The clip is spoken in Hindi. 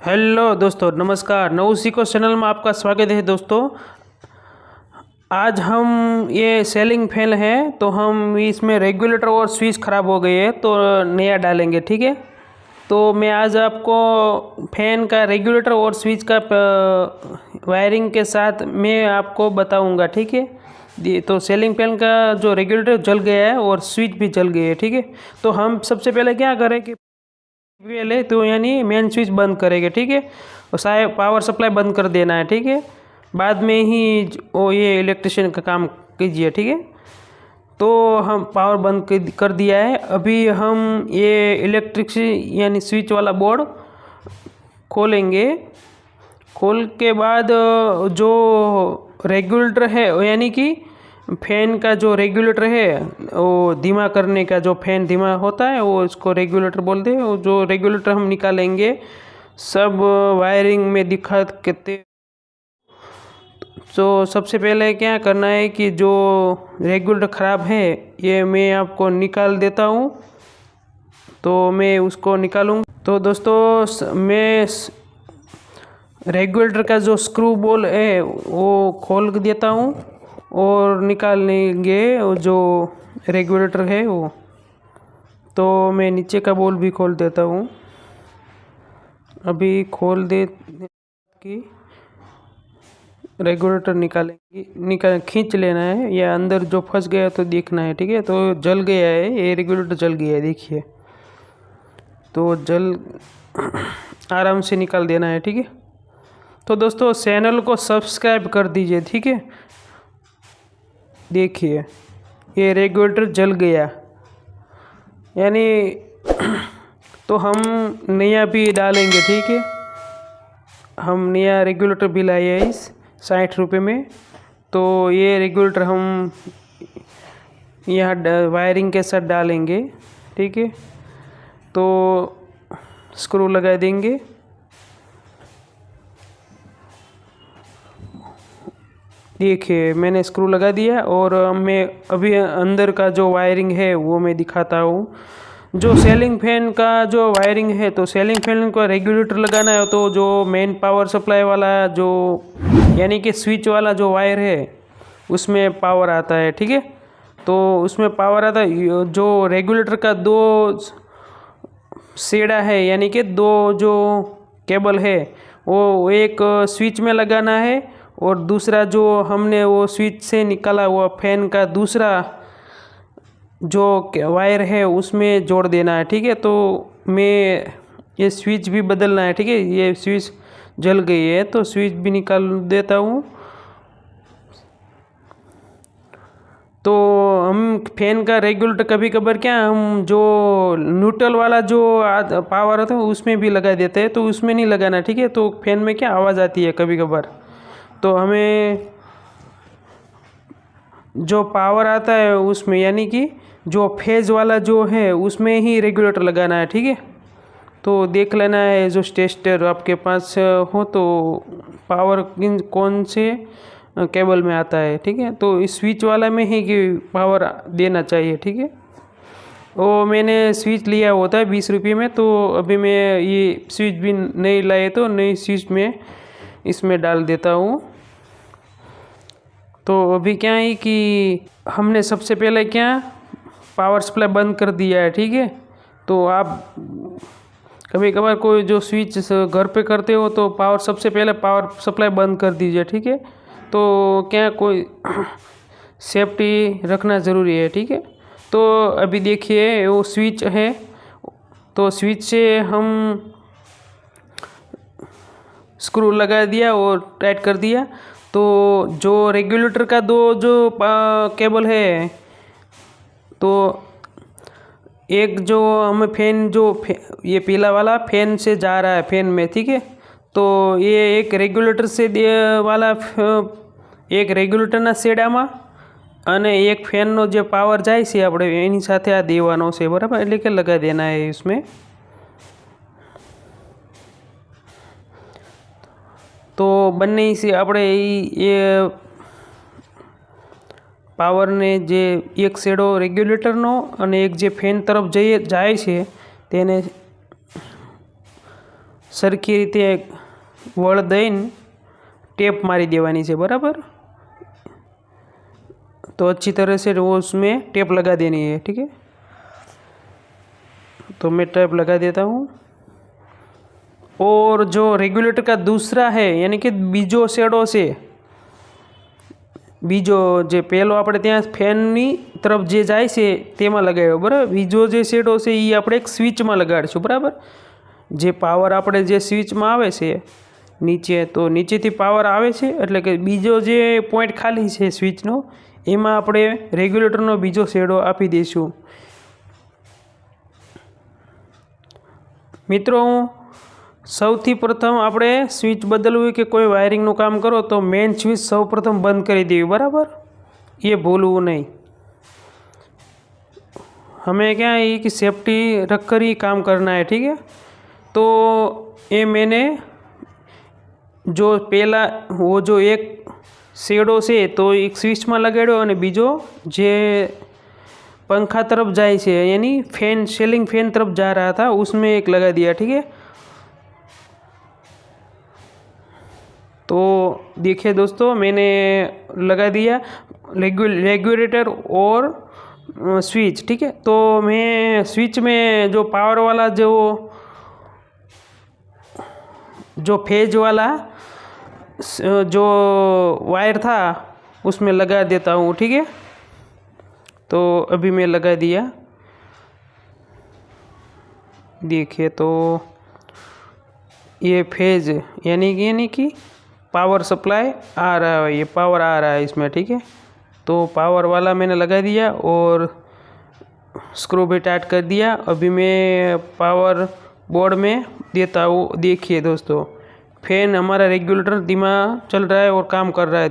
हेलो दोस्तों, नमस्कार। नऊ सीको चैनल में आपका स्वागत है। दोस्तों, आज हम ये सेलिंग फैन है तो हम इसमें रेगुलेटर और स्विच ख़राब हो गई है तो नया डालेंगे। ठीक है, तो मैं आज आपको फैन का रेगुलेटर और स्विच का वायरिंग के साथ मैं आपको बताऊंगा। ठीक है, तो सेलिंग फैन का जो रेगुलेटर जल गया है और स्विच भी जल गई है। ठीक है, तो हम सबसे पहले क्या करें कि पहले तो यानी मेन स्विच बंद करेंगे। ठीक है, और सारे पावर सप्लाई बंद कर देना है। ठीक है, बाद में ही वो ये इलेक्ट्रिशियन का काम कीजिए। ठीक है, तो हम पावर बंद कर दिया है। अभी हम ये इलेक्ट्रिक यानी स्विच वाला बोर्ड खोलेंगे। खोल के बाद जो रेगुलेटर है यानी कि फैन का जो रेगुलेटर है वो धीमा करने का, जो फैन धीमा होता है वो इसको रेगुलेटर बोलते हैं। वो जो रेगुलेटर हम निकालेंगे सब वायरिंग में दिखा के। तो सबसे पहले क्या करना है कि जो रेगुलेटर ख़राब है ये मैं आपको निकाल देता हूँ। तो मैं उसको निकालूँगा। तो दोस्तों, मैं रेगुलेटर का जो स्क्रू बोल है वो खोल देता हूँ और निकाल लेंगे जो रेगुलेटर है वो। तो मैं नीचे का बोल भी खोल देता हूँ। अभी खोल दे कि रेगुलेटर निकाल खींच लेना है, या अंदर जो फंस गया तो देखना है। ठीक है, तो जल गया है, ये रेगुलेटर जल गया है, देखिए। तो जल आराम से निकाल देना है। ठीक है, तो दोस्तों चैनल को सब्सक्राइब कर दीजिए। ठीक है, देखिए ये रेगुलेटर जल गया यानी तो हम नया भी डालेंगे। ठीक है, हम नया रेगुलेटर भी लाए हैं इस 60 रुपये में। तो ये रेगुलेटर हम यहाँ वायरिंग के साथ डालेंगे। ठीक है, तो स्क्रू लगा देंगे। देखिए मैंने स्क्रू लगा दिया और मैं अभी अंदर का जो वायरिंग है वो मैं दिखाता हूँ। जो सेलिंग फैन का जो वायरिंग है, तो सेलिंग फैन को रेगुलेटर लगाना है तो जो मेन पावर सप्लाई वाला जो यानी कि स्विच वाला जो वायर है उसमें पावर आता है। ठीक है, तो उसमें पावर आता है। जो रेगुलेटर का दो सेड़ा है यानी कि दो जो केबल है वो एक स्विच में लगाना है और दूसरा जो हमने वो स्विच से निकाला हुआ फैन का दूसरा जो वायर है उसमें जोड़ देना है। ठीक है, तो मैं ये स्विच भी बदलना है। ठीक है, ये स्विच जल गई है तो स्विच भी निकाल देता हूँ। तो हम फैन का रेगुलेटर कभी कभार क्या हम जो न्यूट्रल वाला जो पावर होता है उसमें भी लगा देते हैं, तो उसमें नहीं लगाना। ठीक है, तो फैन में क्या आवाज़ आती है कभी कभार, तो हमें जो पावर आता है उसमें यानी कि जो फेज वाला जो है उसमें ही रेगुलेटर लगाना है। ठीक है, तो देख लेना है जो टेस्टर आपके पास हो तो पावर कौन से केबल में आता है। ठीक है, तो इस स्विच वाला में ही कि पावर देना चाहिए। ठीक है, वो मैंने स्विच लिया होता है 20 रुपये में, तो अभी मैं ये स्विच भी नहीं लाए तो नई स्विच में इसमें डाल देता हूँ। तो अभी क्या है कि हमने सबसे पहले क्या पावर सप्लाई बंद कर दिया है। ठीक है, तो आप कभी कभार कोई जो स्विच घर पे करते हो तो सबसे पहले पावर सप्लाई बंद कर दीजिए। ठीक है, तो क्या कोई सेफ्टी रखना ज़रूरी है। ठीक है, तो अभी देखिए वो स्विच है, तो स्विच से हम स्क्रू लगा दिया और टाइट कर दिया। तो जो रेगुलेटर का दो जो केबल है, तो एक जो हमें फैन ये पीला वाला फैन से जा रहा है फैन में। ठीक है, तो ये एक रेगुलेटर से वाला एक રેગ્યુલેટરના છેડામાં અને એક ફેનનો જે પાવર જાય છે આપણે એની સાથે આ દેવાનો છે, બરાબર, એટલે કે લગાવી દેના है इसमें। તો બંને से આપણે ये પાવરને જે એક છેડો રેગ્યુલેટરનો અને એક જે ફેન તરફ જાય છે તેને सरखी रीते वळ दईने टेप मारी देवानी है, बराबर। तो अच्छी तरह से वो उसमें टेप लगा देनी है, ठीक है। तो मैं टेप लगा देता हूँ। और जो रेगुलेटर का दूसरा है यानी कि बीजो शेडो से बीजो जे पहलो आपणे त्यां फेननी तरफ जे जाय छे तेमां लगाड्यो, बराबर। बीजो जे शेडो छे ई आपणे एक स्विच में लगाड़शुं, बराबर। जे पावर आपणे जे स्विच में आवे छे नीचे, तो नीचेथी पावर आवे छे एटले के बीजो जे पॉइंट खाली छे स्विचनो एमां आपणे रेग्युलेटरनो बीजो शेडो आपी दईशुं। मित्रों, सौथी प्रथम आपणे स्विच बदलवी के कोई वायरिंगनुं काम करो तो मेन स्विच सौ प्रथम बंद करी देवी, बराबर। ये भूलवुं नहीं। हमें क्या है कि सेफ्टी रख कर ही काम करना है, ठीक है। तो ये मैंने जो पहला वो जो एक शेडो से तो एक स्विच में लगाड्यो और बीजो जे पंखा तरफ जाए छे यानी फैन सीलिंग फैन तरफ जा रहा था उसमें एक लगा दिया, ठीक है। तो देखिए दोस्तों, मैंने लगा दिया रेगुलेटर और स्विच, ठीक है। तो मैं स्विच में जो पावर वाला जो फेज वाला जो वायर था उसमें लगा देता हूँ, ठीक है। तो अभी मैं लगा दिया, देखिए। तो ये फेज यानी कि पावर सप्लाई आ रहा है, ये पावर आ रहा है इसमें, ठीक है। तो पावर वाला मैंने लगा दिया और स्क्रू भी टाइट कर दिया। अभी मैं पावर बोर्ड में देता हूँ। देखिए दोस्तों, फैन हमारा रेगुलेटर धीमा चल रहा है और काम कर रहा है।